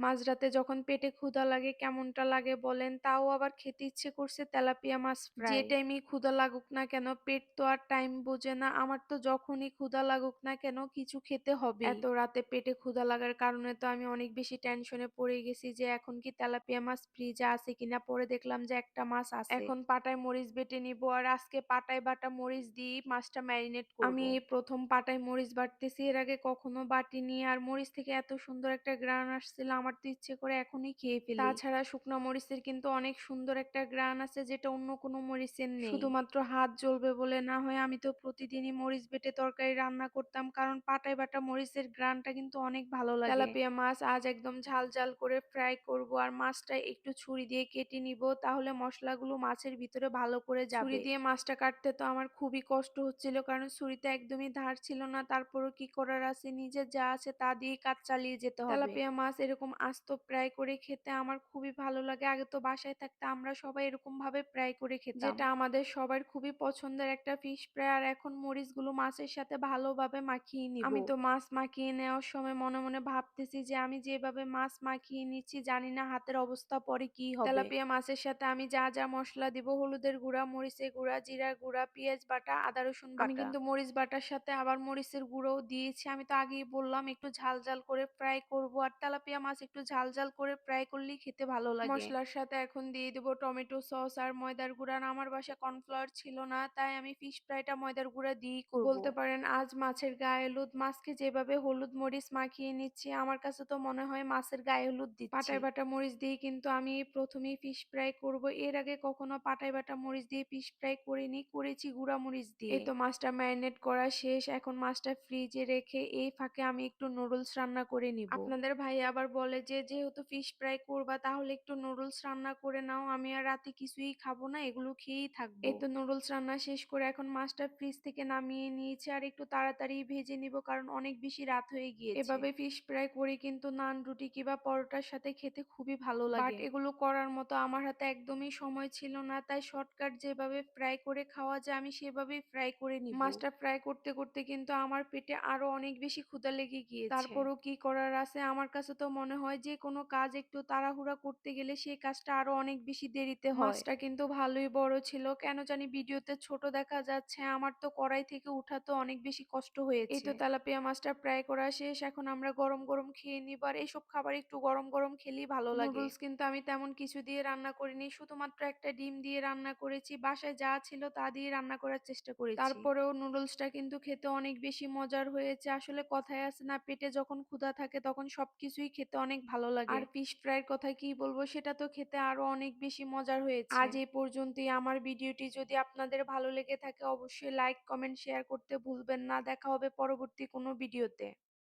মাঝরাতে যখন পেটে ক্ষুধা লাগে কেমনটা লাগে বলেন? তাও আবার খেতে ইচ্ছে করছে তেলাপিয়া মাছ ফ্রাই। যে টাইমেই ক্ষুধা লাগুক না কেন পেট তো আর টাইম বোঝে না। আমার তো যখনই ক্ষুধা লাগুক না কেন কিছু খেতে হবেই। এত রাতে পেটে ক্ষুধা লাগার কারণে তো আমি অনেক বেশি টেনশনে পড়ে গেছি যে এখন কি তেলাপিয়া মাছ ফ্রিজে আছে কিনা? পরে দেখলাম যে একটা মাছ আছে। এখন পাটায় মরিচ বেটে নিবো আর আজকে পাটায় বাটা মরিচ দিয়েই মাছটা ম্যারিনেট করব। আমি এই ১ম পাটায় মরিচ বাটতেছি। এর আগে কখনো বাটিনি। আর মরিচ থেকে এত সুন্দর একটা ঘ্রাণ আসছিল আমার তো ইচ্ছে করে এখনই খেয়ে ফেলি। তাছাড়া শুকনা মরিচের কিন্তু অনেক সুন্দর একটা ঘ্রাণ আছে যেটা অন্য কোনো মরিচের নেই। শুধুমাত্র হাত জ্বলবে বলে না হয় আমি তো প্রতিদিনই মরিচ বেটে তরকারি রান্না করতাম কারণ পাটায় বাটা মরিচের ঘ্রাণটা কিন্তু অনেক ভালো লাগে। তেলাপিয়া মাছ আজ একদম ঝাল ঝাল করে ফ্রাই করব আর মাছটা একটু ছুরি দিয়ে কেটে নিব তাহলে মশলাগুলো মাছের ভিতরে ভালো করে যাবে। ছুরি দিয়ে মাছটা কাটতে তো আমার খুবই কষ্ট হচ্ছিল কারণ ছুরিতে একদমই ধার ছিল না। তারপরও কি করার আছে নিজের যা আছে তা দিয়েই কাজ চালিয়ে যেতে হবে। তেলাপিয়া মাছ এরকম আস্ত ফ্রাই করে খেতে আমার খুবই ভালো লাগে। আগে তো বাসায় থাকতে আমরা সবাই এরকম ভাবে ফ্রাই করে খেতাম। যেটা আমাদের সবার খুবই পছন্দের একটা ফিশ ফ্রাই। আর এখন মরিচগুলো মাছের সাথে ভালোভাবে মাখিয়ে নিব। আমি তো মাছ মাখিয়ে নেওয়ার সময় মনে মনে ভাবতেছি যে আমি যেভাবে মাছ মাখিয়ে নিচ্ছি জানি না হাতের অবস্থা পরে কি হবে। তেলাপিয়া মাছের সাথে আমি যা যা মশলা দিব হলুদের গুঁড়া, মরিচের গুঁড়া, জিরার গুঁড়া, পেঁয়াজ বাটা, আদা রসুন বাটা। আমি কিন্তু মরিচ বাটার সাথে আবার মরিচের গুঁড়োও দিয়েছি। আমি তো আগেই বললাম একটু ঝাল ঝাল করে ফ্রাই করব আর তেলাপিয়া মাছ একটু ঝাল ঝাল করে ফ্রাই করলেই খেতে ভালো লাগে। মশলার সাথে এখন দিয়ে দিব টমেটো সস আর ময়দার গুঁড়া। আর আমার বাসায় কর্নফ্লাওয়ার ছিল না তাই আমি ফিশ ফ্রাইটা ময়দার গুঁড়া দিয়েই করব। বলতে পারেন আজ মাছের গায়ে হলুদ। মাছকে যেভাবে হলুদ মরিচ মাখিয়ে নিচ্ছি আমার কাছে তো মনে হয় মাছের গায়ে হলুদ দিচ্ছি। পাটায় বাটা মরিচ দিয়ে কিন্তু আমি প্রথমেই ফিশ ফ্রাই করব। এর আগে কখনো পাটায় বাটা মরিচ দিয়ে ফিশ ফ্রাই করিনি, করেছি গুঁড়া মরিচ দিয়ে। এই তো মাছটা ম্যারিনেট করা শেষ। এখন মাছটা ফ্রিজে রেখে এই ফাঁকে আমি একটু নুডলস রান্না করে নিব। আপনাদের ভাই আবার বলে যে যেহেতু ফিশ ফ্রাই করবা তাহলে একটু নুডলস রান্না করে নাও। আমি আর রাতে কিছুই খাবো না, এগুলো খেয়েই থাকবো। এই তো নুডলস রান্না শেষ করে এখন মাছটা ফ্রিজ থেকে নামিয়ে নিয়েছি আর একটু তাড়াতাড়ি ভেজে নিব কারণ অনেক বেশি রাত হয়ে গিয়েছে। এভাবে ফিশ ফ্রাই করে কিন্তু নান, রুটি কিংবা পরোটার সাথে খেতে খুবই ভালো লাগে। বাট এগুলো করার মতো আমার হাতে একদমই সময় ছিল না তাই শর্টকাট যেভাবে ফ্রাই করে খাওয়া যায় আমি সেভাবেই ফ্রাই করে নিব। মাছটা ফ্রাই করতে করতে কিন্তু আমার পেটে আরো অনেক বেশি ক্ষুধা লেগে গিয়েছে। তারপরও কি করার আছে, আমার কাছে তো মনে হয় যে কোনো কাজ একটু তাড়াহুড়া করতে গেলে সেই কাজটা আরো অনেক বেশি দেরিতে হয়। মাছটা কিন্তু ভালোই বড় ছিল, কেন জানি ভিডিওতে ছোট দেখা যাচ্ছে। আমার তো কড়াই থেকে উঠাতে অনেক বেশি কষ্ট হয়েছে। এই তো তেলাপিয়া মাছটা ফ্রাই করা শেষ। এখন আমরা গরম গরম খেয়ে নিব। আর এইসব খাবার একটু গরম গরম খেলেই ভালো লাগে। নুডলস কিন্তু আমি তেমন কিছু দিয়ে রান্না করিনি, শুধুমাত্র একটা ডিম দিয়ে রান্না করেছি। বাসায় যা ছিল তা দিয়ে রান্না করার চেষ্টা করেছি। তারপরেও নুডলসটা কিন্তু খেতে অনেক বেশি মজার হয়েছে। আসলে কথায় আছে না, পেটে যখন ক্ষুধা থাকে তখন সবকিছুই খেতে অনেক ভালো লাগে। আর ফিশ ফ্রাইয়ের কথা কি বলবো, সেটা তো খেতে আরো অনেক বেশি মজার হয়েছে। আজ এই পর্যন্তই। আমার ভিডিওটি যদি আপনাদের ভালো লেগে থাকে অবশ্যই লাইক, কমেন্ট, শেয়ার করতে ভুলবেন না। দেখা হবে পরবর্তী কোনো ভিডিওতে।